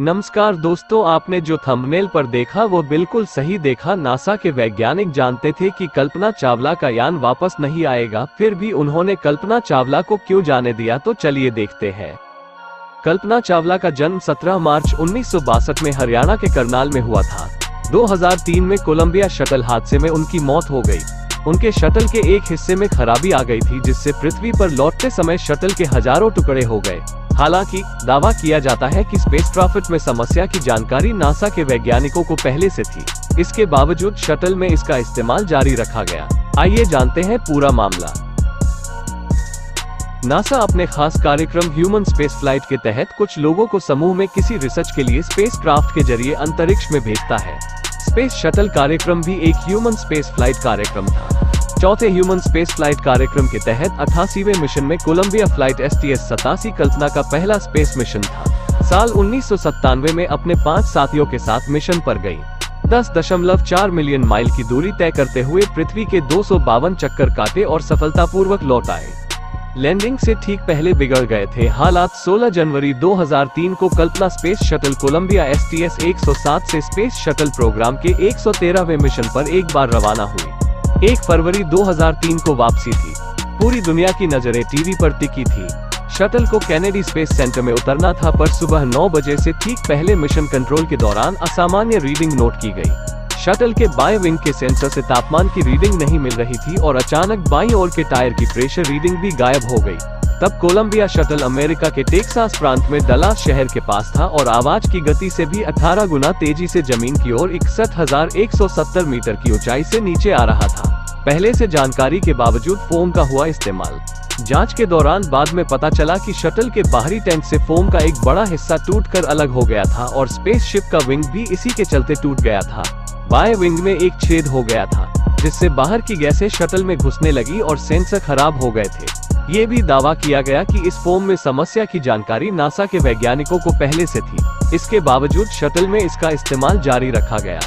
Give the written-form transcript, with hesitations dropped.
नमस्कार दोस्तों, आपने जो थंबनेल पर देखा वो बिल्कुल सही देखा। नासा के वैज्ञानिक जानते थे कि कल्पना चावला का यान वापस नहीं आएगा, फिर भी उन्होंने कल्पना चावला को क्यों जाने दिया, तो चलिए देखते हैं। कल्पना चावला का जन्म 17 मार्च 1962 में हरियाणा के करनाल में हुआ था। 2003 में कोलंबिया शटल हादसे में उनकी मौत हो गई। उनके शटल के एक हिस्से में खराबी आ गई थी, जिससे पृथ्वी पर लौटते समय शटल के हजारों टुकड़े हो गए। हालांकि दावा किया जाता है कि स्पेसक्राफ्ट में समस्या की जानकारी नासा के वैज्ञानिकों को पहले से थी। इसके बावजूद शटल में इसका इस्तेमाल जारी रखा गया। आइए जानते हैं पूरा मामला। नासा अपने खास कार्यक्रम ह्यूमन स्पेस फ्लाइट के तहत कुछ लोगों को समूह में किसी रिसर्च के लिए स्पेसक्राफ्ट के जरिए अंतरिक्ष में भेजता है। स्पेस शटल कार्यक्रम भी एक ह्यूमन स्पेस फ्लाइट कार्यक्रम था। चौथे ह्यूमन स्पेस फ्लाइट कार्यक्रम के तहत 88वें मिशन में कोलंबिया फ्लाइट STS-87 कल्पना का पहला स्पेस मिशन था। साल 1997 में अपने 5 साथियों के साथ मिशन पर गई। 10.4 मिलियन माइल की दूरी तय करते हुए पृथ्वी के 252 चक्कर काटे और सफलतापूर्वक लौट आए। लैंडिंग से ठीक पहले बिगड़ गए थे हालात। 16 जनवरी 2003 को कल्पना स्पेस शटल कोलंबिया STS-107 से स्पेस शटल प्रोग्राम के 113वें मिशन पर एक बार रवाना हुई। 1 फरवरी 2003 को वापसी थी। पूरी दुनिया की नजरें टीवी पर टिकी थी। शटल को कैनेडी स्पेस सेंटर में उतरना था, पर सुबह 9 बजे से ठीक पहले मिशन कंट्रोल के दौरान असामान्य रीडिंग नोट की गई। शटल के बाएं विंग के सेंसर से तापमान की रीडिंग नहीं मिल रही थी और अचानक बाईं ओर के टायर की प्रेशर रीडिंग भी गायब हो गई। तब कोलंबिया शटल अमेरिका के टेक्सास प्रांत में डलास शहर के पास था और आवाज की गति से भी 18 गुना तेजी से जमीन की ओर 61,170 मीटर की ऊंचाई से नीचे आ रहा था। पहले से जानकारी के बावजूद फोम का हुआ इस्तेमाल। जांच के दौरान बाद में पता चला कि शटल के बाहरी टैंक से फोम का एक बड़ा हिस्सा टूटकर अलग हो गया था और स्पेसशिप का विंग भी इसी के चलते टूट गया था। बाएं विंग में एक छेद हो गया था, जिससे बाहर की गैसें शटल में घुसने लगी और सेंसर खराब हो गए थे। ये भी दावा किया गया कि इस फोम में समस्या की जानकारी नासा के वैज्ञानिकों को पहले से थी। इसके बावजूद शटल में इसका इस्तेमाल जारी रखा गया।